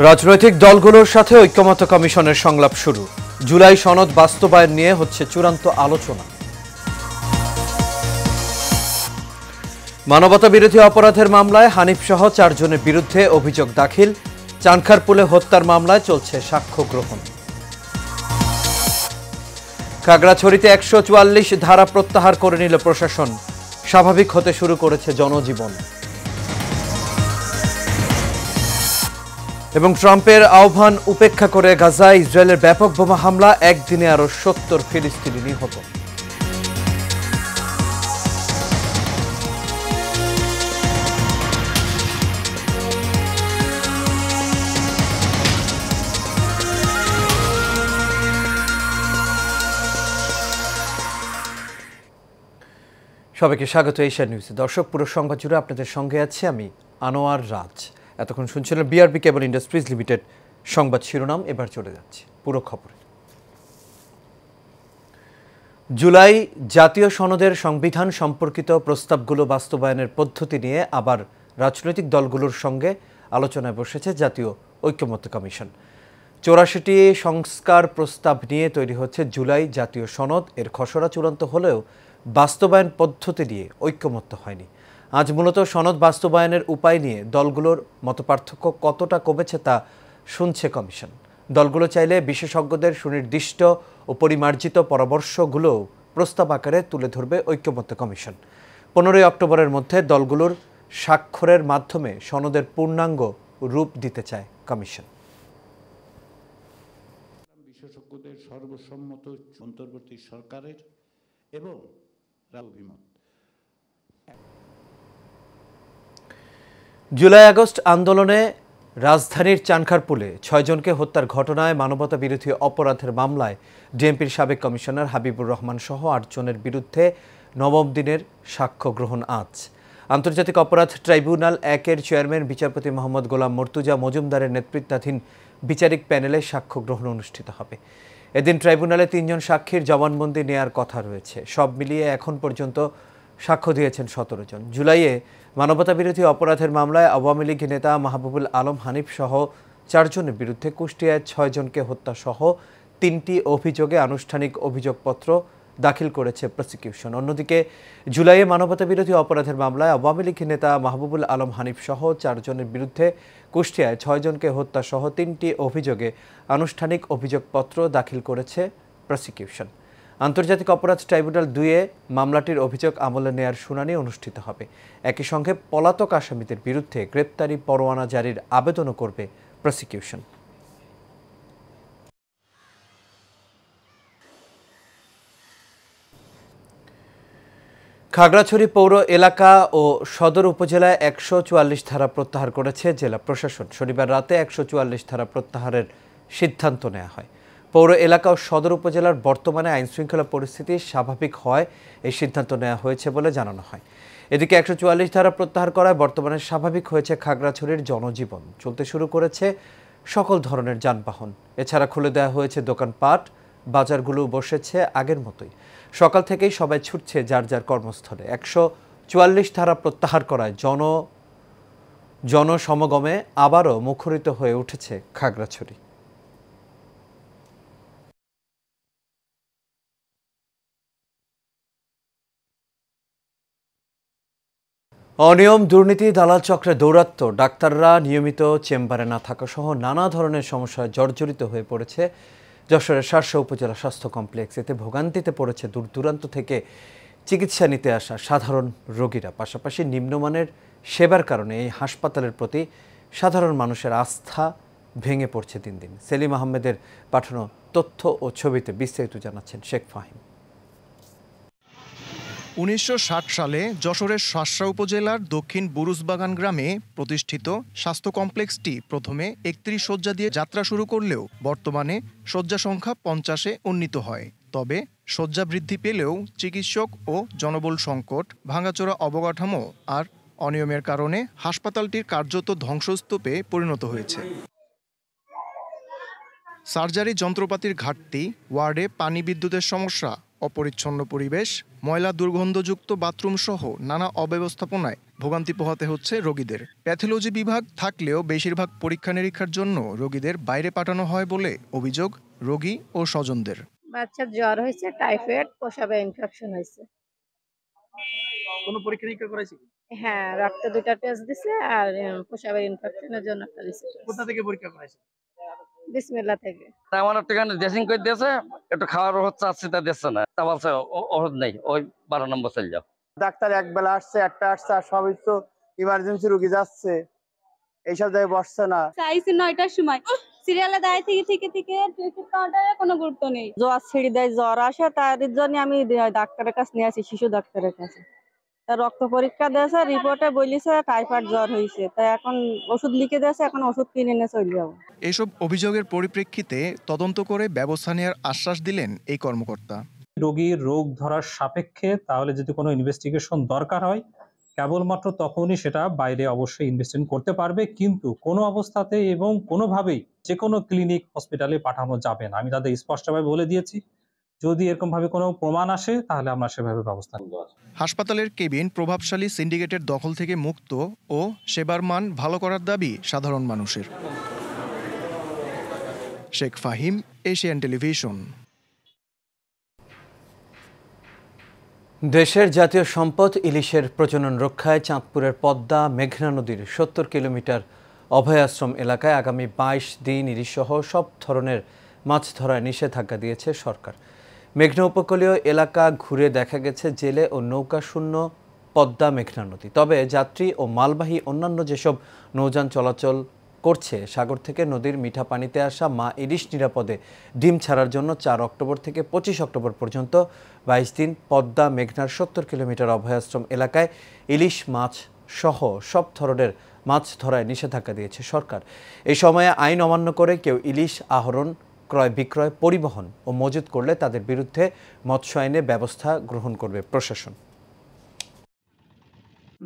রাজনৈতিক দলগুলোর সাথে ঐক্যমত্য কমিশনের সংলাপ শুরু। জুলাই সনদ বাস্তবায়ন নিয়ে হচ্ছে চূড়ান্ত আলোচনা। মানবতা বিরোধী অপরাধের মামলায় হানিফ সহ 4 জনের বিরুদ্ধে অভিযোগ দাখিল। চানখারপুলে হত্যার মামলায় চলছে সাক্ষ্য গ্রহণ। খাগড়াছড়িতে 144 ধারা প্রত্যাহার করে নিল প্রশাসন। স্বাভাবিক হতে শুরু করেছে জনজীবন। এবং ট্রাম্পের আহ্বান উপেক্ষা করে গাজায় ইসরায়েলের ব্যাপক বোমা হামলা, একদিনে আরো 70 ফিলিস্তিনি নিহত। সবাইকে স্বাগত এশিয়া নিউজে। দর্শক, পুরো সংবাদ জুড়ে আপনাদের সঙ্গে আছি আমি আনোয়ার রাজ। এতক্ষণ শুনছিলেন বিআরবি কেবল ইন্ডাস্ট্রিজ লিমিটেড সংবাদ শিরোনাম। এবার চলে যাচ্ছে পুরো খবরে। জুলাই জাতীয় সনদের সংবিধান সম্পর্কিত প্রস্তাবগুলো বাস্তবায়নের পদ্ধতি নিয়ে আবার রাজনৈতিক দলগুলোর সঙ্গে আলোচনায় বসেছে জাতীয় ঐক্যমত্য কমিশন। 84টি সংস্কার প্রস্তাব নিয়ে তৈরি হচ্ছে জুলাই জাতীয় সনদ। এর খসড়া চূড়ান্ত হলেও বাস্তবায়ন পদ্ধতি নিয়ে ঐক্যমত্য হয়নি। আজ মূলত সনদ বাস্তবায়নের উপায় নিয়ে দলগুলোর মতপার্থক্য কতটা কমেছে তা শুনছে কমিশন। দলগুলো চাইলে বিশেষজ্ঞদের সুনির্দিষ্ট ও পরিমার্জিত পরামর্শগুলো প্রস্তাব আকারে তুলে ধরবে ঐক্যমত্য কমিশন। 15 অক্টোবরের মধ্যে দলগুলোর স্বাক্ষরের মাধ্যমে সনদের পূর্ণাঙ্গ রূপ দিতে চায় কমিশন। বিশেষজ্ঞদের সর্বসম্মত অন্তর্বর্তী সরকারের এবং অভিমত। জুলাই আগস্ট আন্দোলনে রাজধানীর চানখারপুলে 6 জনকে হত্যার ঘটনায় মানবতা বিরোধী অপরাধের মামলায় ডিএমপির সাবেক কমিশনার হাবিবুর রহমান সহ 8 জনের বিরুদ্ধে নবম দিনের সাক্ষ্য গ্রহণ আজ। আন্তর্জাতিক অপরাধ ট্রাইব্যুনাল 1-এর চেয়ারম্যান বিচারপতি মোহাম্মদ গোলাম মর্তুজা মজুমদারের নেতৃত্বাধীন বিচারিক প্যানেলে সাক্ষ্য গ্রহণ অনুষ্ঠিত হবে। এদিন ট্রাইব্যুনালে 3 জন সাক্ষীর জবানবন্দি নেয়ার কথা রয়েছে। সব মিলিয়ে এখন পর্যন্ত সাক্ষ্য দিয়েছেন 17 জন। জুলাইয়ে মানবতা বিরোধী অপরাধের মামলায় আওয়ামী লীগ নেতা মাহবুবুল আলম হানিফ সহ 4 জনের বিরুদ্ধে কুষ্টিয়ায় 6 জনকে হত্যা সহ 3টি অভিযোগে আনুষ্ঠানিক অভিযোগপত্র দাখিল করেছে প্রসিকিউশন। অন্যদিকে জুলাইয়ে মানবতা বিরোধী অপরাধের মামলায় আওয়ামী লীগ নেতা মাহবুবুল আলম হানিফ সহ 4 জনের বিরুদ্ধে কুষ্টিয়ায় 6 জনকে হত্যা সহ 3টি অভিযোগে আনুষ্ঠানিক অভিযোগপত্র দাখিল করেছে প্রসিকিউশন। আন্তর্জাতিক অপরাধ ট্রাইব্যুনাল 2-এ মামলাটির অভিযোগ আমলে নেয়ার শুনানি অনুষ্ঠিত হবে। একই সঙ্গে পলাতক আসামিদের বিরুদ্ধে গ্রেপ্তারি পরোয়ানা জারির আবেদনও করবে প্রসিকিউশন। খাগড়াছড়ি পৌর এলাকা ও সদর উপজেলায় 144 ধারা প্রত্যাহার করেছে জেলা প্রশাসন। শনিবার রাতে 144 ধারা প্রত্যাহারের সিদ্ধান্ত নেওয়া হয়। পৌর এলাকা ও সদর উপজেলার বর্তমানে আইনশৃঙ্খলা পরিস্থিতি স্বাভাবিক হয় এই সিদ্ধান্ত নেওয়া হয়েছে বলে জানানো হয়। এদিকে 144 ধারা প্রত্যাহার করায় বর্তমানে স্বাভাবিক হয়েছে খাগড়াছড়ির জনজীবন। চলতে শুরু করেছে সকল ধরনের যানবাহন। এছাড়া খুলে দেওয়া হয়েছে দোকানপাট, বাজারগুলো বসেছে আগের মতোই। সকাল থেকেই সবাই ছুটছে যার যার কর্মস্থলে। 144 ধারা প্রত্যাহার করায় জনসমাগমে আবারও মুখরিত হয়ে উঠেছে খাগড়াছড়ি। অনিয়ম, দুর্নীতি, দালাল চক্রে দৌরাত্ম্য, ডাক্তাররা নিয়মিত চেম্বারে না থাকা সহ নানা ধরনের সমস্যায় জর্জরিত হয়ে পড়েছে যশোরের শার্শা উপজেলা স্বাস্থ্য কমপ্লেক্স। এতে ভোগান্তিতে পড়েছে দূর দূরান্ত থেকে চিকিৎসা নিতে আসা সাধারণ রোগীরা। পাশাপাশি নিম্নমানের সেবার কারণে এই হাসপাতালের প্রতি সাধারণ মানুষের আস্থা ভেঙে পড়ছে দিন দিন। সেলিম আহমেদের পাঠানো তথ্য ও ছবিতে বিস্তারিত জানাচ্ছেন শেখ ফাহিম। 1960 সালে যশোরের শার্শা উপজেলার দক্ষিণ বুরুজবাগান গ্রামে প্রতিষ্ঠিত স্বাস্থ্য কমপ্লেক্সটি প্রথমে 31 শয্যা দিয়ে যাত্রা শুরু করলেও বর্তমানে শয্যা সংখ্যা 50-এ উন্নীত হয়। তবে শয্যা বৃদ্ধি পেলেও চিকিৎসক ও জনবল সংকট, ভাঙাচোরা অবকাঠামো আর অনিয়মের কারণে হাসপাতালটির কার্যত ধ্বংসস্তূপে পরিণত হয়েছে। সার্জারি যন্ত্রপাতির ঘাটতি, ওয়ার্ডে পানি বিদ্যুতের সমস্যা, অপরিচ্ছন্ন পরিবেশ, ময়লা দুর্গন্ধযুক্ত বাথরুম সহ নানা অব্যবস্থাপনায় ভোগান্তি পোহাতে হচ্ছে রোগীদের। প্যাথোলজি বিভাগ থাকলেও বেশিরভাগ পরীক্ষা নিরীক্ষার জন্য রোগীদের বাইরে পাঠানো হয় বলে অভিযোগ রোগী ও স্বজনদের। বাচ্চার জ্বর হয়েছে, টাইফয়েড, প্রসাবে ইনফেকশন হয়েছে। কোনো পরীক্ষা নিরীক্ষা করাইছি? হ্যাঁ, রক্ত 2টা টেস্ট দিছে আর প্রসাবের ইনফেকশনের জন্য একটা দিছে। কোথা থেকে পরীক্ষা করাইছে? বিসমিল্লাহ থেকে। আমার একটু ড্রেসিং করে দিয়েছে, একটু খাওয়ার ওষুধ চাচ্ছি, তা দিচ্ছে না। তা বলছে ওষুধ নেই, ওই 12 নম্বর চলে যাও। ডাক্তার একবেলা আসছে, একটা আসছে, আর সবই তো ইমার্জেন্সি রোগী যাচ্ছে, এইসব জায়গায় বসছে না। চাইছি 9টার সময় সিরিয়ালে দাঁড়িয়ে থেকে টিকিট কাউন্টারে কোনো গুরুত্ব নেই। জ্বর ছিড়ি দেয়, জ্বর আসে, তার জন্য আমি ডাক্তারের কাছে নিয়ে আসি, শিশু ডাক্তারের কাছে। তা রক্ত পরীক্ষা দিয়েছে, রিপোর্টে বলিছে টাইফয়েড জ্বর হয়েছে। তাই এখন ওষুধ লিখে দিয়েছে, এখন ওষুধ কিনে নিয়ে চলে যাবো। এসব অভিযোগের পরিপ্রেক্ষিতে তদন্ত করে ব্যবস্থা নেওয়ার আশ্বাস দিলেন এই কর্মকর্তা। রোগীর রোগ ধরার সাপেক্ষে তাহলে যদি কোনো ইনভেস্টিগেশন দরকার হয় কেবলমাত্র তখনই সেটা বাইরে অবশ্যই ইনভেস্টিগেশন করতে পারবে, কিন্তু কোনো অবস্থাতে এবং কোনোভাবেই যে কোনো ক্লিনিক হসপিটালে পাঠানো যাবে না। আমি তাদের স্পষ্টভাবে বলে দিয়েছি, যদি এরকম ভাবে কোনো প্রমাণ আসে তাহলে আমরা সেভাবে ব্যবস্থা নেব। হাসপাতালের কেবিন প্রভাবশালী সিন্ডিকেটের দখল থেকে মুক্ত ও সেবার মান ভালো করার দাবি সাধারণ মানুষের। Sheikh Fahim, Asian television. দেশের জাতীয় সম্পদ ইলিশের প্রজনন রক্ষায় চাঁদপুরের পদ্মা মেঘনা নদীর 70 কিলোমিটার অভয়াশ্রম এলাকায় আগামী 22 দিন ইলিশসহ সব ধরনের মাছ ধরায় নিষেধাজ্ঞা দিয়েছে সরকার। মেঘনা উপকূলীয় এলাকা ঘুরে দেখা গেছে জেলে ও নৌকা শূন্য পদ্মা মেঘনা নদী। তবে যাত্রী ও মালবাহী অন্যান্য যেসব নৌযান চলাচল করছে, সাগর থেকে নদীর মিঠা পানিতে আসা মা ইলিশ নিরাপদে ডিম ছাড়ার জন্য 4 অক্টোবর থেকে 25 অক্টোবর পর্যন্ত 22 দিন পদ্মা মেঘনার 70 কিলোমিটার অভয়াশ্রম এলাকায় ইলিশ মাছ সহ সব ধরনের মাছ ধরায় নিষেধাজ্ঞা দিয়েছে সরকার। এই সময়ে আইন অমান্য করে কেউ ইলিশ আহরণ, ক্রয় বিক্রয়, পরিবহন ও মজুত করলে তাদের বিরুদ্ধে মৎস্য আইনে ব্যবস্থা গ্রহণ করবে প্রশাসন।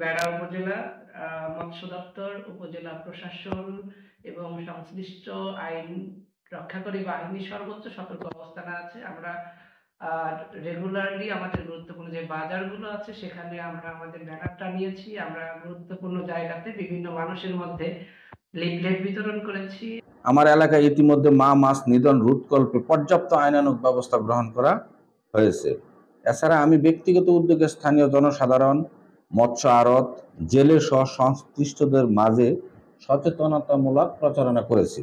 বেড়া উপজেলা মৎস্য দপ্তর, উপজেলা প্রশাসন এবং সংশ্লিষ্ট আইন রক্ষাকারী বাহিনী সর্বোচ্চ সতর্ক অবস্থানে আছে। আমরা রেগুলারলি আমাদের গুরুত্বপূর্ণ যে বাজারগুলো আছে সেখানে আমরা আমাদের ব্যানার টানিয়েছি। আমরা গুরুত্বপূর্ণ জায়গাতে বিভিন্ন মানুষের মধ্যে লিফলেট বিতরণ করেছি। আমার এলাকায় ইতিমধ্যে মাছ নিধন রোধকল্পে পর্যাপ্ত আইনানুগ ব্যবস্থা গ্রহণ করা হয়েছে। এছাড়া আমি ব্যক্তিগত উদ্যোগে স্থানীয় জনসাধারণ, মৎস্য আড়ত, জেলে সহ সংশ্লিষ্টদের মাঝে সচেতনতামূলক প্রচারণা করেছি।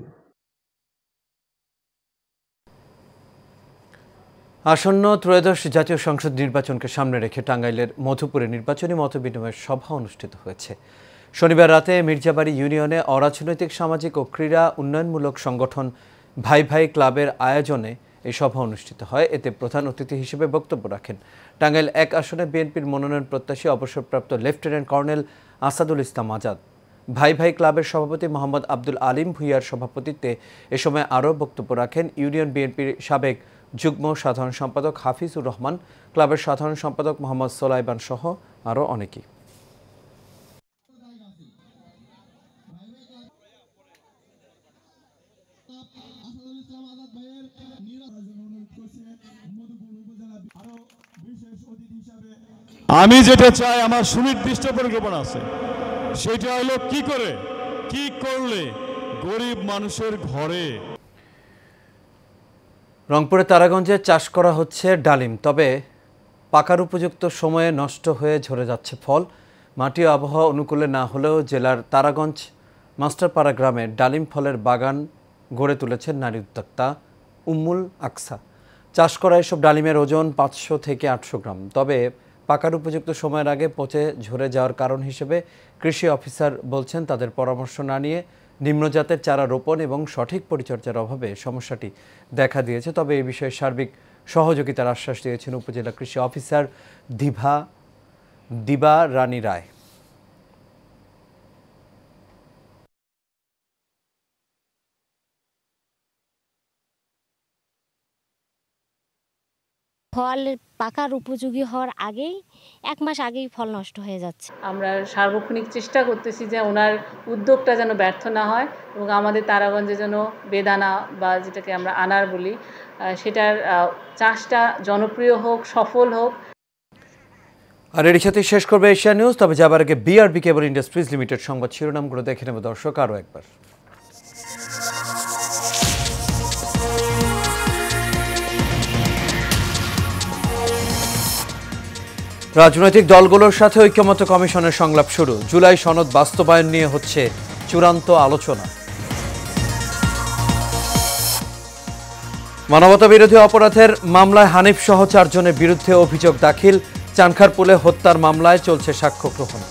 আসন্ন ত্রয়োদশ জাতীয় সংসদ নির্বাচনকে সামনে রেখে টাঙ্গাইলের মধুপুরে নির্বাচনী মতবিনিময় সভা অনুষ্ঠিত হয়েছে। শনিবার রাতে মির্জাবাড়ি ইউনিয়নে অরাজনৈতিক, সামাজিক ও ক্রীড়া উন্নয়নমূলক সংগঠন ভাই ভাই ক্লাবের আয়োজনে এই সভা অনুষ্ঠিত হয়। এতে প্রধান অতিথি হিসেবে বক্তব্য রাখেন টাঙ্গাইল 1 আসনে বিএনপির মনোনয়ন প্রত্যাশী অবসরপ্রাপ্ত লেফটেন্যান্ট কর্নেল আসাদুল ইসলাম আজাদ। ভাই ভাই ক্লাবের সভাপতি মোহাম্মদ আব্দুল আলিম ভুইয়ার সভাপতিত্বে এ সময় আরও বক্তব্য রাখেন ইউনিয়ন বিএনপির সাবেক যুগ্ম সাধারণ সম্পাদক হাফিজুর রহমান, ক্লাবের সাধারণ সম্পাদক মোহাম্মদ সোলাইমান সহ আরও অনেকেই। আমি যেটা চাই, আমার সুনির্দিষ্ট পরিকল্পনা আছে, সেটা হলো কি করলে গরিব মানুষের ঘরে। রংপুরে তারাগঞ্জে চাষ করা হচ্ছে ডালিম, তবে পাকার উপযুক্ত সময়ে নষ্ট হয়ে ঝরে যাচ্ছে ফল। মাটি ও আবহাওয়া অনুকূলে না হলেও জেলার তারাগঞ্জ মাস্টারপাড়া গ্রামে ডালিম ফলের বাগান গড়ে তুলেছেন নারী উদ্যোক্তা উম্মুল আকসা। চাষ করা এসব ডালিমের ওজন 500 থেকে 800 গ্রাম। তবে পাকার উপযুক্ত সময়ের আগে পচে ঝরে যাওয়ার কারণ হিসেবে কৃষি অফিসার বলছেন তাদের পরামর্শ না নিয়ে নিম্নজাতের চারা রোপণ এবং সঠিক পরিচর্যার অভাবে সমস্যাটি দেখা দিয়েছে। তবে এই বিষয়ে সার্বিক সহযোগিতার আশ্বাস দিয়েছেন উপজেলা কৃষি অফিসার দিবা রানী রায়। ফল পাকার উপযোগী হওয়ার আগেই 1 মাস আগেই ফল নষ্ট হয়ে যাচ্ছে। আমরা সার্বক্ষণিক চেষ্টা করতেছি যে ওনার উদ্যোগটা যেন ব্যর্থ না হয় এবং আমাদের তারাগঞ্জে যেন বেদানা বা যেটাকে আমরা আনার বলি, সেটার চাষটা জনপ্রিয় হোক, সফল হোক। আর এর সাথে শেষ করবে এশিয়া নিউজ। তবে যাবার আগে বিআরবি কেবল ইন্ডাস্ট্রিজ লিমিটেড সংবাদ শিরোনামগুলো দেখে নেব দর্শক আরও একবার। রাজনৈতিক দলগুলোর সাথে ঐক্যমত্য কমিশনের সংলাপ শুরু। জুলাই সনদ বাস্তবায়ন নিয়ে হচ্ছে চূড়ান্ত আলোচনা। মানবতা বিরোধী অপরাধের মামলায় হানিফ সহ 4 জনের বিরুদ্ধে অভিযোগ দাখিল। চানখারপুলে হত্যার মামলায় চলছে সাক্ষ্য গ্রহণ।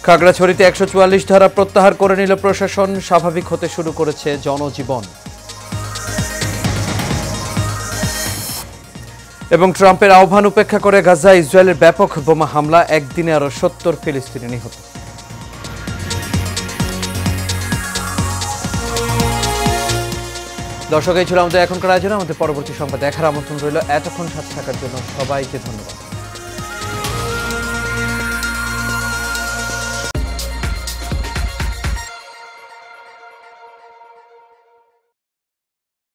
খাগড়াছড়িতে 144 ধারা প্রত্যাহার করে নিল প্রশাসন। স্বাভাবিক হতে শুরু করেছে জনজীবন। এবং ট্রাম্পের আহ্বান উপেক্ষা করে গাজায় ইসরায়েলের ব্যাপক বোমা হামলা। একদিনে আরো 70 ফিলিস্তিনি নিহত। দর্শক, এই ছিল আমাদের এখনকার আয়োজন। আমাদের পরবর্তী সংবাদ দেখার আমন্ত্রণ রইল। এতক্ষণ সাথে থাকার জন্য সবাইকে ধন্যবাদ।